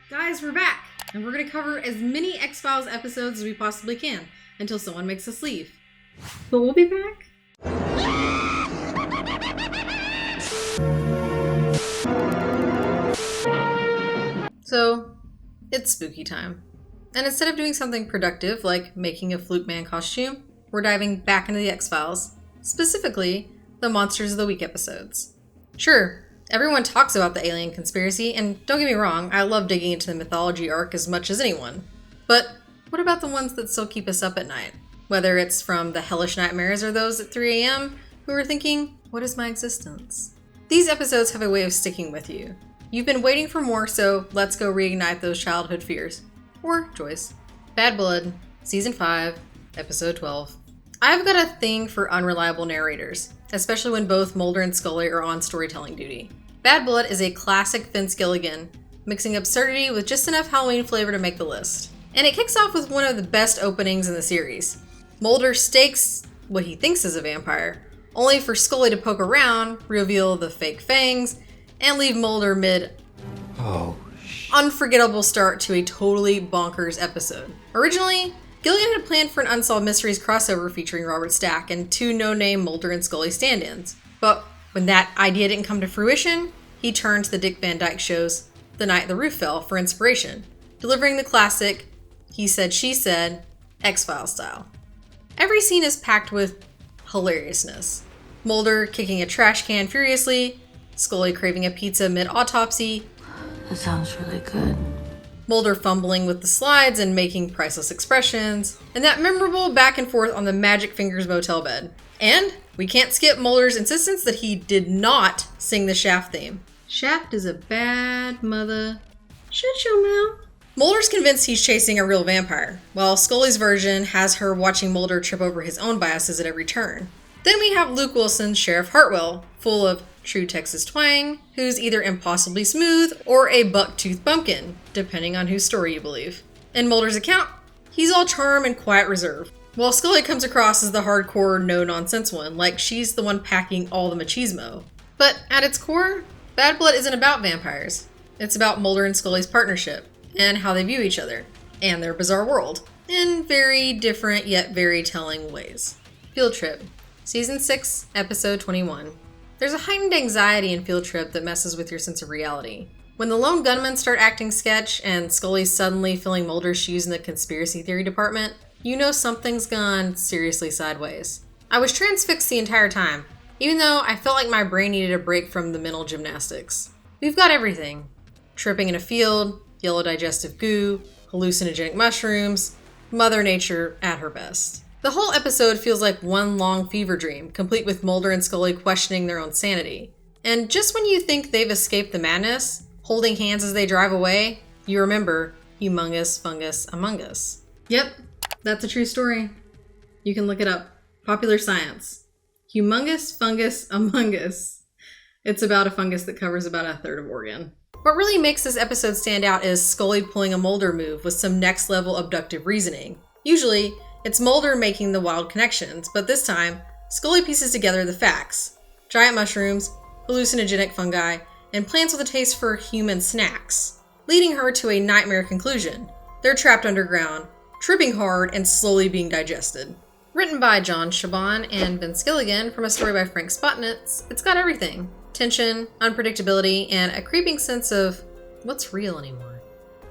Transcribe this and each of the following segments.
Guys, we're back, and we're going to cover as many X-Files episodes as we possibly can until someone makes us leave. But we'll be back. So, it's spooky time. And instead of doing something productive like making a Fluke Man costume, we're diving back into the X-Files, specifically the Monsters of the Week episodes. Sure, everyone talks about the alien conspiracy, and don't get me wrong, I love digging into the mythology arc as much as anyone. But what about the ones that still keep us up at night? Whether it's from the hellish nightmares or those at 3 a.m. who are thinking, what is my existence? These episodes have a way of sticking with you. You've been waiting for more, so let's go reignite those childhood fears. Or choice. Bad Blood, Season 5, Episode 12. I've got a thing for unreliable narrators, especially when both Mulder and Scully are on storytelling duty. Bad Blood is a classic Vince Gilligan, mixing absurdity with just enough Halloween flavor to make the list. And it kicks off with one of the best openings in the series. Mulder stakes what he thinks is a vampire, only for Scully to poke around, reveal the fake fangs, and leave Mulder mid unforgettable start to a totally bonkers episode. Originally, Gilligan had planned for an Unsolved Mysteries crossover featuring Robert Stack and 2 no-name Mulder and Scully stand-ins. But when that idea didn't come to fruition, he turned to the Dick Van Dyke Show's The Night the Roof Fell for inspiration, delivering the classic He Said, She Said, X-Files style. Every scene is packed with hilariousness. Mulder kicking a trash can furiously, Scully craving a pizza mid-autopsy. That sounds really good. Mulder fumbling with the slides and making priceless expressions, and that memorable back and forth on the Magic Fingers motel bed. And we can't skip Mulder's insistence that he did not sing the Shaft theme. Shaft is a bad mother. Shut your mouth. Mulder's convinced he's chasing a real vampire, while Scully's version has her watching Mulder trip over his own biases at every turn. Then we have Luke Wilson's Sheriff Hartwell, full of true Texas twang, who's either impossibly smooth or a buck-toothed bumpkin, depending on whose story you believe. In Mulder's account, he's all charm and quiet reserve, while Scully comes across as the hardcore, no-nonsense one, like she's the one packing all the machismo. But at its core, Bad Blood isn't about vampires. It's about Mulder and Scully's partnership, and how they view each other, and their bizarre world, in very different yet very telling ways. Field Trip, Season 6, Episode 21. There's a heightened anxiety in Field Trip that messes with your sense of reality. When the lone gunmen start acting sketch and Scully's suddenly filling Mulder's shoes in the conspiracy theory department, you know something's gone seriously sideways. I was transfixed the entire time, even though I felt like my brain needed a break from the mental gymnastics. We've got everything. Tripping in a field, yellow digestive goo, hallucinogenic mushrooms, Mother Nature at her best. The whole episode feels like one long fever dream, complete with Mulder and Scully questioning their own sanity. And just when you think they've escaped the madness, holding hands as they drive away, you remember Humongous Fungus Among Us. Yep, that's a true story. You can look it up. Popular Science. Humongous Fungus Among Us. It's about a fungus that covers about a third of Oregon. What really makes this episode stand out is Scully pulling a Mulder move with some next level abductive reasoning. Usually, it's Mulder making the wild connections, but this time, Scully pieces together the facts. Giant mushrooms, hallucinogenic fungi, and plants with a taste for human snacks, leading her to a nightmare conclusion. They're trapped underground, tripping hard and slowly being digested. Written by John Chabon and Vince Gilligan from a story by Frank Spotnitz, it's got everything. Tension, unpredictability, and a creeping sense of what's real anymore.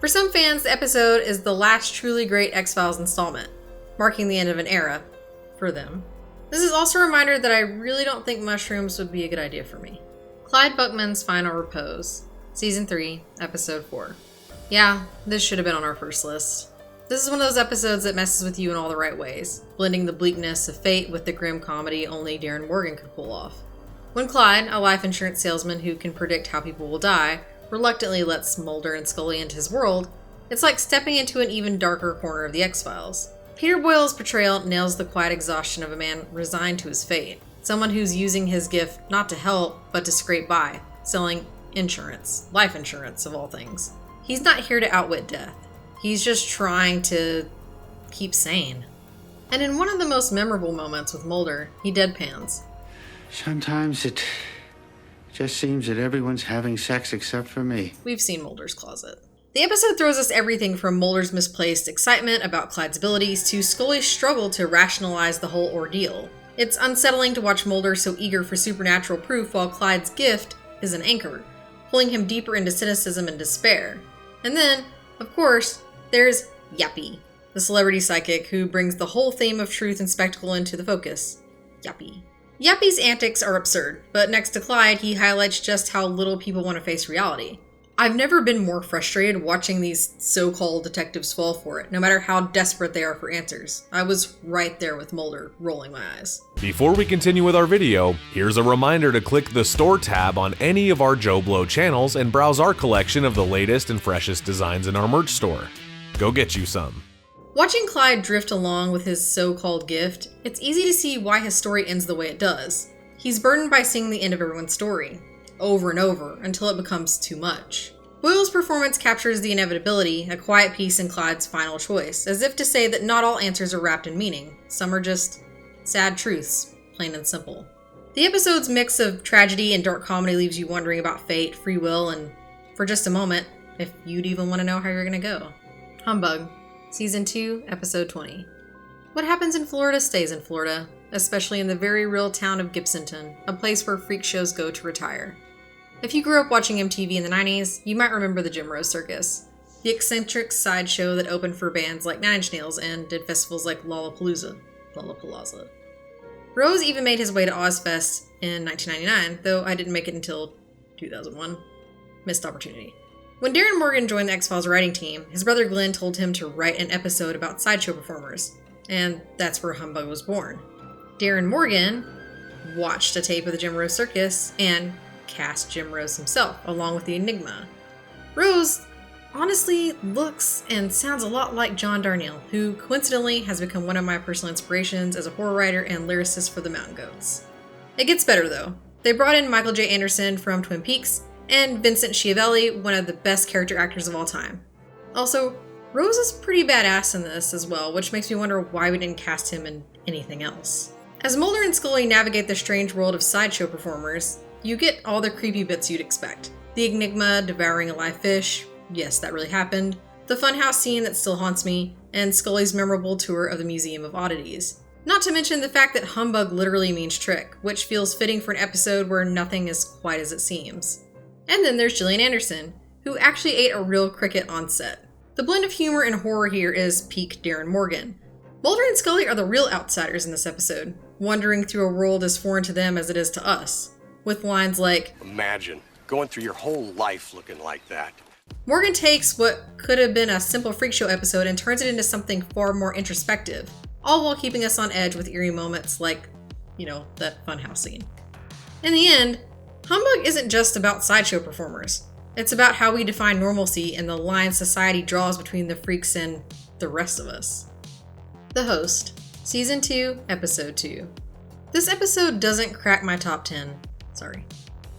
For some fans, the episode is the last truly great X-Files installment, marking the end of an era for them. This is also a reminder that I really don't think mushrooms would be a good idea for me. Clyde Buckman's Final Repose, Season 3, Episode 4. Yeah, this should have been on our first list. This is one of those episodes that messes with you in all the right ways, blending the bleakness of fate with the grim comedy only Darren Morgan could pull off. When Clyde, a life insurance salesman who can predict how people will die, reluctantly lets Mulder and Scully into his world, it's like stepping into an even darker corner of the X-Files. Peter Boyle's portrayal nails the quiet exhaustion of a man resigned to his fate. Someone who's using his gift not to help, but to scrape by, selling insurance, life insurance of all things. He's not here to outwit death. He's just trying to keep sane. And in one of the most memorable moments with Mulder, he deadpans. Sometimes it just seems that everyone's having sex except for me. We've seen Mulder's closet. The episode throws us everything from Mulder's misplaced excitement about Clyde's abilities to Scully's struggle to rationalize the whole ordeal. It's unsettling to watch Mulder so eager for supernatural proof while Clyde's gift is an anchor, pulling him deeper into cynicism and despair. And then, of course, there's Yappy, the celebrity psychic who brings the whole theme of truth and spectacle into the focus. Yappy. Yappy's antics are absurd, but next to Clyde, he highlights just how little people want to face reality. I've never been more frustrated watching these so-called detectives fall for it, no matter how desperate they are for answers. I was right there with Mulder, rolling my eyes. Before we continue with our video, here's a reminder to click the Store tab on any of our JoBlo channels and browse our collection of the latest and freshest designs in our merch store. Go get you some. Watching Clyde drift along with his so-called gift, it's easy to see why his story ends the way it does. He's burdened by seeing the end of everyone's story, over and over, until it becomes too much. Boyle's performance captures the inevitability, a quiet piece in Clyde's final choice, as if to say that not all answers are wrapped in meaning. Some are just sad truths, plain and simple. The episode's mix of tragedy and dark comedy leaves you wondering about fate, free will, and, for just a moment, if you'd even want to know how you're gonna go. Humbug, Season 2, Episode 20. What happens in Florida stays in Florida, especially in the very real town of Gibsonton, a place where freak shows go to retire. If you grew up watching MTV in the 90s, you might remember the Jim Rose Circus, the eccentric sideshow that opened for bands like Nine Inch Nails and did festivals like Lollapalooza. Rose even made his way to Ozfest in 1999, though I didn't make it until 2001. Missed opportunity. When Darren Morgan joined the X-Files writing team, his brother Glenn told him to write an episode about sideshow performers, and that's where Humbug was born. Darren Morgan watched a tape of the Jim Rose Circus and cast Jim Rose himself, along with the Enigma. Rose honestly looks and sounds a lot like John Darnielle, who coincidentally has become one of my personal inspirations as a horror writer and lyricist for the Mountain Goats. It gets better though. They brought in Michael J. Anderson from Twin Peaks, and Vincent Schiavelli, one of the best character actors of all time. Also, Rose is pretty badass in this as well, which makes me wonder why we didn't cast him in anything else. As Mulder and Scully navigate the strange world of sideshow performers, you get all the creepy bits you'd expect. The Enigma devouring a live fish, yes, that really happened, the funhouse scene that still haunts me, and Scully's memorable tour of the Museum of Oddities. Not to mention the fact that Humbug literally means trick, which feels fitting for an episode where nothing is quite as it seems. And then there's Gillian Anderson, who actually ate a real cricket on set. The blend of humor and horror here is peak Darren Morgan. Mulder and Scully are the real outsiders in this episode, wandering through a world as foreign to them as it is to us, with lines like, "Imagine going through your whole life looking like that." Morgan takes what could have been a simple freak show episode and turns it into something far more introspective, all while keeping us on edge with eerie moments like, that funhouse scene. In the end, Humbug isn't just about sideshow performers. It's about how we define normalcy and the line society draws between the freaks and the rest of us. The Host, Season 2, Episode 2. This episode doesn't crack my top 10. Sorry.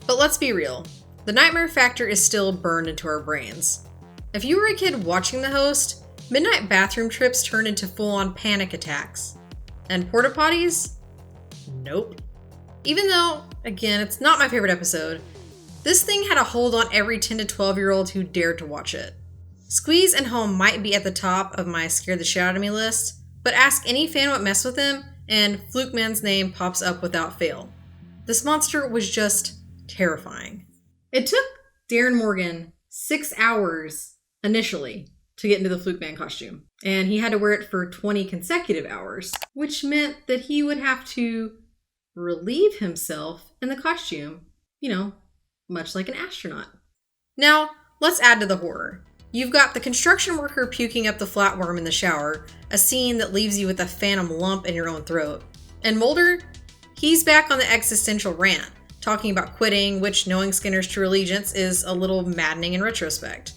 But let's be real. The nightmare factor is still burned into our brains. If you were a kid watching The Host, midnight bathroom trips turned into full-on panic attacks. And porta potties? Nope. Even though, again, it's not my favorite episode, this thing had a hold on every 10 to 12-year-old who dared to watch it. Squeeze and Home might be at the top of my scared the shit out of me list, but ask any fan what messed with him, and Flukeman's name pops up without fail. This monster was just terrifying. It took Darren Morgan 6 hours initially to get into the Flukeman costume, and he had to wear it for 20 consecutive hours, which meant that he would have to relieve himself in the costume, much like an astronaut. Now, let's add to the horror. You've got the construction worker puking up the flatworm in the shower, a scene that leaves you with a phantom lump in your own throat. And Mulder, he's back on the existential rant, talking about quitting, which, knowing Skinner's true allegiance, is a little maddening in retrospect.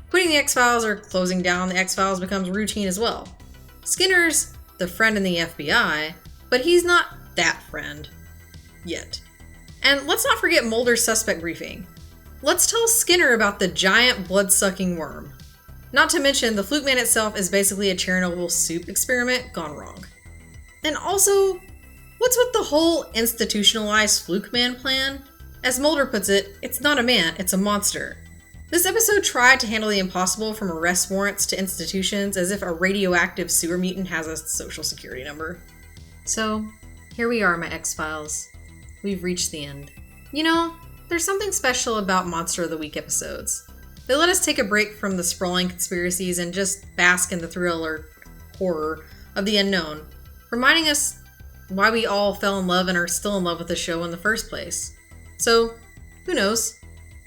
Quitting the X-Files or closing down the X-Files becomes routine as well. Skinner's the friend in the FBI, but he's not that friend. Yet. And let's not forget Mulder's suspect briefing. Let's tell Skinner about the giant blood-sucking worm. Not to mention, the Flukeman itself is basically a Chernobyl soup experiment gone wrong. And also, what's with the whole institutionalized Flukeman plan? As Mulder puts it, it's not a man, it's a monster. This episode tried to handle the impossible, from arrest warrants to institutions, as if a radioactive sewer mutant has a social security number. So, here we are, my X-Files. We've reached the end. You know, there's something special about Monster of the Week episodes. They let us take a break from the sprawling conspiracies and just bask in the thrill or horror of the unknown, reminding us why we all fell in love and are still in love with the show in the first place. So, who knows?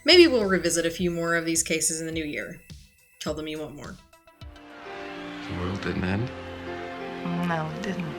Maybe we'll revisit a few more of these cases in the new year. Tell them you want more. The world didn't end? No, it didn't.